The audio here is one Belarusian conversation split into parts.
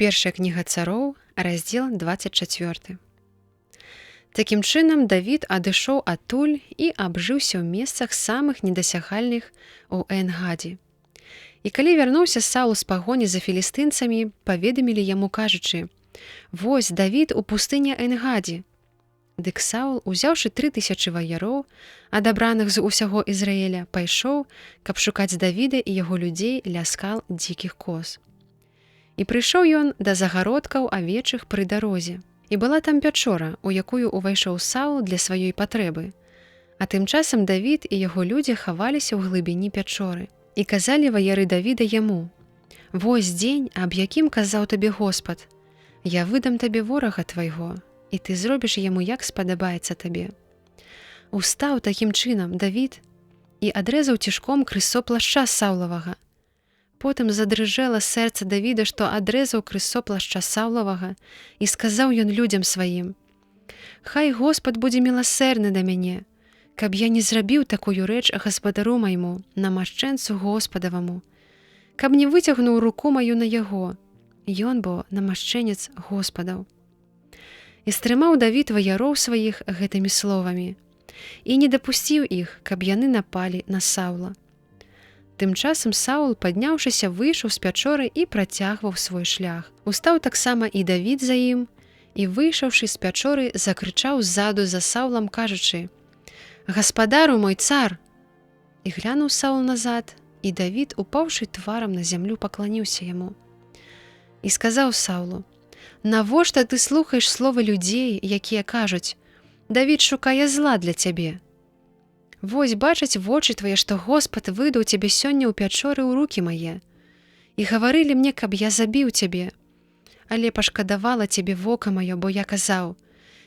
Першая кніга цароў, раздзел 24. Такім чынам Давід адышоў адтуль і абжыўся ў месцах самых недасягальных у Энгадзе. І калі вярнуўся Саул з пагоні за філістынцамі, паведамілі яму кажучы: «Вось Давід у пустыні Энгадзе». Дык Саул, узяўшы 3000 ваяроў, адабраных з усяго Ізраіля, пайшоў, каб шукаць Давіда і яго людзей ля скал дзікіх коз. І прыйшоў ён да загародкаў авечых пры дарозе. І была там пячора, у якую увайшоў Саул для сваёй патрэбы. А тым часам Давід і яго людзі хаваліся ў глыбіні пячоры. І казалі ваяры Давіда яму: «Вось дзень, аб якім казаў табе Господ. Я выдам табе ворага твайго, і ты зробіш яму, як спадабаецца табе». Устаў такім чынам Давід і адрэзаў цішком крысо плашча Саулавага. Потым задрыжэла сэрца Давіда, што адрэзаў крысо плашча Саулавага, і сказаў ён людзям сваім: «Хай Господ будзе міласэрны да мяне, каб я не зрабіў такую рэч гаспадару майму, намашчэнцу Господаваму, каб не выцягнуў руку маю на яго, ён бо намашчэнец Господаў». І стрымаў Давід ваяроў сваіх гэтымі словамі, і не дапусціў іх, каб яны напалі на Саула. Тым часам Саул, падняўшыся, выйшаў з пячоры і працягваў свой шлях. Устаў таксама і Давід за ім, і, выйшаўшы з пячоры, закрычаў ззаду за Саулам, кажучы: «Гаспадару мой цар!» І глянуў Саул назад, і Давід, упаўшы тварам на зямлю, пакланіўся яму. І сказаў Саулу: «Навошта ты слухаеш слова людзей, якія кажуць: Давід шукае зла для цябе? Вось бачаць вочы твае, што Господ выдаў цябе сёння ў пячоры ў рукі мае. І гаварылі мне, каб я забіў цябе. Але пашкадавала цябе вока маё, бо я казаў: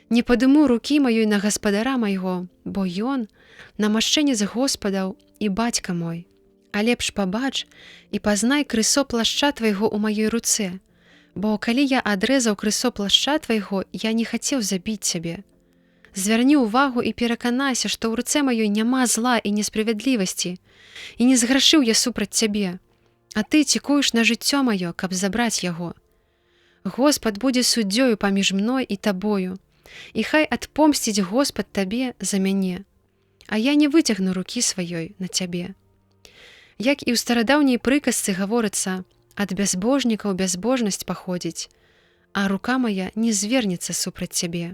не падыму рукі маёй на гаспадара майго, бо ён намашчэнец Господаў і бацька мой. А лепш пабач і пазнай крысо плашча твайго ў маёй руцэ, бо калі я адрэзаў крысо плашча твайго, я не хацеў забіць цябе. Звярні ўвагу і пераканайся, што ў руцэ маёй няма зла і несправядлівасці, і не зграшыў я супраць цябе, а ты цікуеш на жыццё маё, каб забраць яго. Господ будзе суддзёю паміж мной і табою, і хай адпомсціць Господ табе за мяне, а я не выцягну рукі сваёй на цябе». Як і ў старадаўняй прыказцы гаворыцца: «Ад бязбожнікаў бязбожнасць паходзіць, а рука моя не звернецца супраць цябе».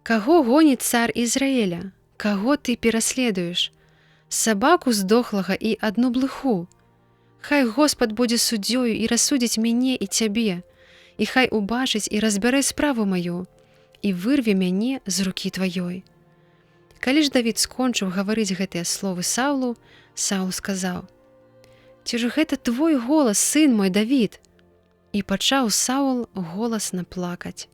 Каго гоніць цар Ізраіля? Каго ты пераследуеш? Сабаку здохлага і адну блыху? Хай Господ будзе суддзёю і рассудзіць мяне і цябе, і хай убачыць і разбярэ справу маю, і вырве мяне з рукі тваёй. Калі ж Давід скончыў гаварыць гэтыя словы Саулу, Саул сказаў: «Ці ж гэта твой голас, сын мой Давід?» І пачаў Саул голасна плакаць.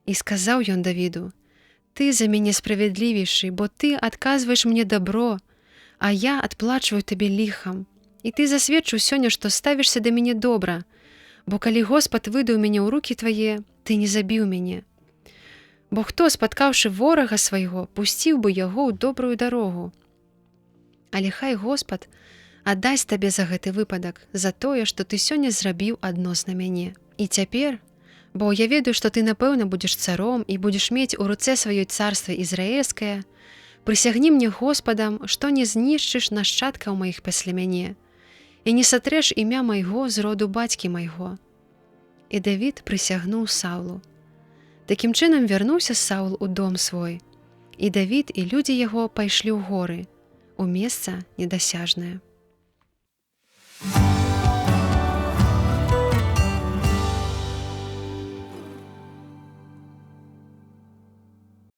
І сказаў ён Давіду: «Ты за мяне справядлівейшы, бо ты адказваеш мне дабро, а я адплачваю табе ліхам. І ты засведчыў сёння, што ставішся да мяне добра, бо калі Господ выдаў мяне ў рукі твае, ты не забіў мяне. Бо хто, спаткаўшы ворага свайго, пусціў бы яго ў добрую дарогу? Але хай Господ аддасць табе за гэты выпадак, за тое, што ты сёння зрабіў адносна мяне. І цяпер, бо я ведаю, што ты, напэўна, будзеш царом і будзеш мець у руцэ сваёй царства Ізраільскае, прысягні мне Господам, што не знішчыш нашчадкаў маіх пасля мяне і не сатрэш імя майго з роду бацькі майго». І Давід прысягнуў Саулу. Такім чынам вярнуўся Саул у дом свой, і Давід і людзі яго пайшлі ў горы, у месца недасяжнае.